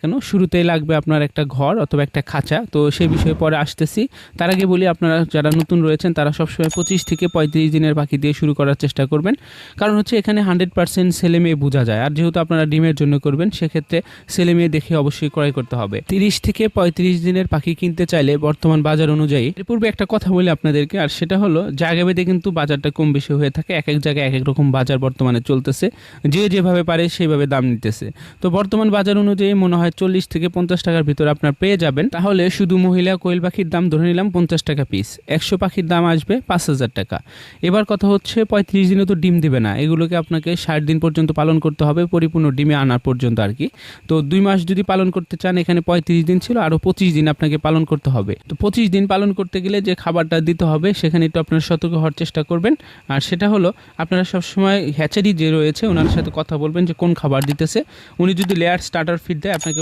কেন শুরুতেই লাগবে আপনার একটা ঘর অথবা একটা খাঁচা। তো সেই বিষয়ে পরে আসতেছি। তার আগে বলি, আপনারা যারা নতুন রয়েছেন তারা সবসময় 25 থেকে 35 দিনের পাখি দিয়ে শুরু করার চেষ্টা করবেন। কারণ হচ্ছে এখানে 100% ছেলে মেয়ে বোঝা যায়। আর যেহেতু আপনারা ডিমের জন্য করবেন, সেক্ষেত্রে ছেলে মেয়ে দেখে অবশ্যই ক্রয় করতে হবে। 30 থেকে 35 দিনের পাখি কিনতে চাইলে বর্তমান বাজার অনুযায়ী, এর পূর্বে একটা কথা বলি আপনাদেরকে, আর সেটা হলো জায়গা ভেদে কিন্তু বাজারটা কম বেশি হয়ে থাকে। এক এক জায়গায় এক এক রকম বাজার বর্তমানে চলতেছে, যে যেভাবে পারে সেইভাবে দাম নিতেছে। তো বর্তমান বাজার অনুযায়ী মনে হয় 40 থেকে 50 টাকার ভিতরে আপনার পেয়ে যাবেন। তাহলে শুধু মহিলা কোয়েল পাখির দাম ধরে নিলাম 50 টাকা পিস, 100 পাখির দাম আসবে 5,000 টাকা। এবার কথা হচ্ছে 35 দিনে তো ডিম দিবে না, এগুলোকে আপনাকে 60 দিন পর্যন্ত পালন করতে হবে, পরিপূর্ণ ডিমে আনার পর্যন্ত আর কি। তো 2 মাস যদি পালন করতে চান, এখানে 35 দিন ছিল, আরও 25 দিন আপনাকে পালন করতে হবে। তো 25 দিন পালন করতে গেলে যে খাবারটা দিতে হবে সেখানে একটু আপনারা সতর্ক হওয়ার চেষ্টা করবেন। আর সেটা হলো, আপনারা সবসময় হ্যাচারি যে রয়েছে ওনার সাথে কথা বলবেন যে কোন খাবার দিতেছে। উনি যদি লেয়ার স্টার্টার ফিড দেয়, আপনাকে